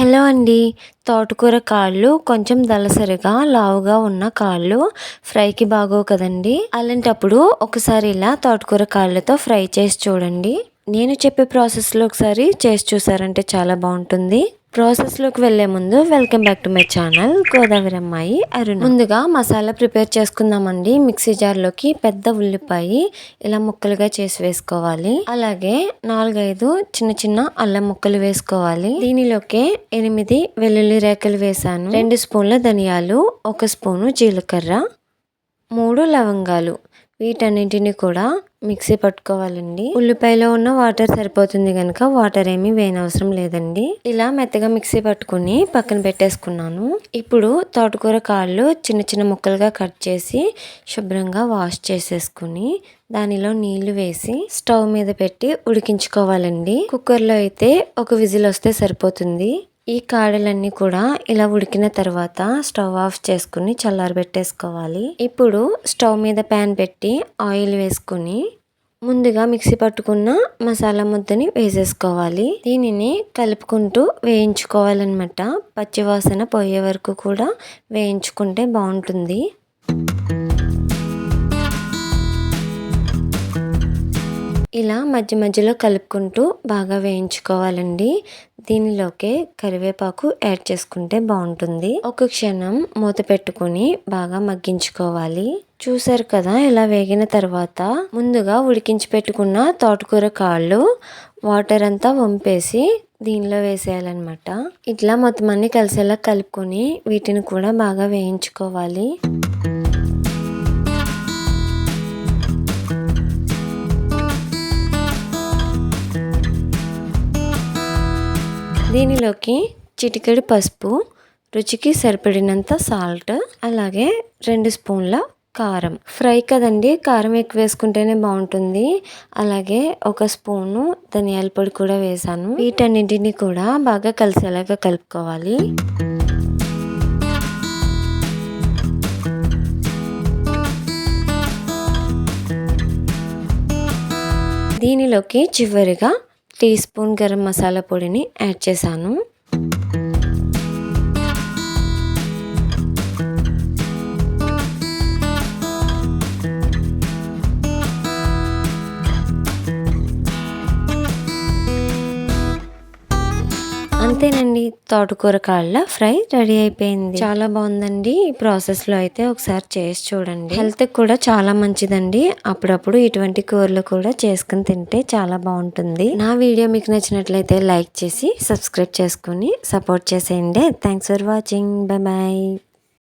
Hello అండి. తోటకూర కాళ్ళు కొంచెం దళసరిగా, లావుగా ఉన్న కాళ్ళు ఫ్రైకి బాగోవు కదండీ! అలాంటప్పుడు ఒకసారి ఇలా తోటకూర కాళ్ళతో ఫ్రై చేసి చూడండి. నేను చెప్పే ప్రాసెస్‌లో ఒకసారి చేసి చూసారంటే చాలా బావుంటుంది. ప్రాసెస్‌లోకి వెళ్ళే ముందు welcome back to my channel Godavari అమ్మాయి అరుణ. ముందుగా మసాలా ప్రిపేర్ చేసుకుందామండి. మిక్సీ జార్‌లోకి పెద్ద ఉల్లిపాయ ఇలా ముక్కలుగా చేసి వేసుకోవాలి. అలాగే 4, 5 చిన్న చిన్న అల్లం ముక్కలు వేసుకోవాలి. దీనిలోకే 8 వెల్లుల్లి రేఖలు వేసాను. 2 స్పూన్ల ధనియాలు, 1 స్పూను జీలకర్ర, 3 లవంగాలు వీటన్నింటిని కూడా మిక్సీ పట్టుకోవాలండి. ఉల్లిపాయలో ఉన్న వాటర్ సరిపోతుంది కనుక వాటర్ ఏమీ వేయనవసరం లేదండి. ఇలా మెత్తగా మిక్సీ పట్టుకుని పక్కన పెట్టేసుకున్నాను. ఇప్పుడు తోటకూర కాళ్ళు చిన్న చిన్న ముక్కలుగా కట్ చేసి శుభ్రంగా వాష్ చేసేసుకుని దానిలో నీళ్లు వేసి స్టవ్ మీద పెట్టి ఉడికించుకోవాలండి. కుక్కర్లో అయితే ఒక విజిల్ వస్తే సరిపోతుంది. ఈ కాడలన్నీ కూడా ఇలా ఉడికిన తర్వాత స్టవ్ ఆఫ్ చేసుకుని చల్లారబెట్టేసుకోవాలి. ఇప్పుడు స్టవ్ మీద ప్యాన్ పెట్టి ఆయిల్ వేసుకుని ముందుగా మిక్సీ పట్టుకున్న మసాలా ముద్దని వేసేసుకోవాలి. దీనిని కలుపుకుంటూ వేయించుకోవాలన్నమాట. పచ్చివాసన పోయే వరకు కూడా వేయించుకుంటే బాగుంటుంది. ఇలా మధ్య మధ్యలో కలుపుకుంటూ బాగా వేయించుకోవాలండి. దీనిలోకే కరివేపాకు యాడ్ చేసుకుంటే బాగుంటుంది. ఒక క్షణం మూత పెట్టుకుని బాగా మగ్గించుకోవాలి. చూసారు కదా, ఇలా వేగిన తర్వాత ముందుగా ఉడికించి పెట్టుకున్న తోటకూర కాళ్ళు వాటర్ అంతా వంపేసి దీనిలో వేసేయాలన్నమాట. ఇట్లా మొత్తం అన్ని కలిసేలా కలుపుకొని వీటిని కూడా బాగా వేయించుకోవాలి. దీనిలోకి చిటికెడు పసుపు, రుచికి సరిపడినంత సాల్ట్, అలాగే 2 స్పూన్ల కారం. ఫ్రై కదండి, కారం ఎక్కువ వేసుకుంటేనే బాగుంటుంది. అలాగే 1 స్పూను ధనియాల పొడి కూడా వేసాను. వీటన్నింటినీ కూడా బాగా కలిసేలాగా కలుపుకోవాలి. దీనిలోకి చివరిగా టీ స్పూన్ గరం మసాలా పొడిని యాడ్ చేశాను. అంతేనండి, తోటకూర కాళ్ళ ఫ్రై రెడీ అయిపోయింది. చాలా బాగుందండి. ఈ ప్రాసెస్లో అయితే ఒకసారి చేసి చూడండి. హెల్త్ కూడా చాలా మంచిదండి. అప్పుడప్పుడు ఇటువంటి కూరలు కూడా చేసుకుని తింటే చాలా బాగుంటుంది. నా వీడియో మీకు నచ్చినట్లయితే లైక్ చేసి సబ్స్క్రైబ్ చేసుకుని సపోర్ట్ చేసేయండి. Thanks for watching. Bye bye.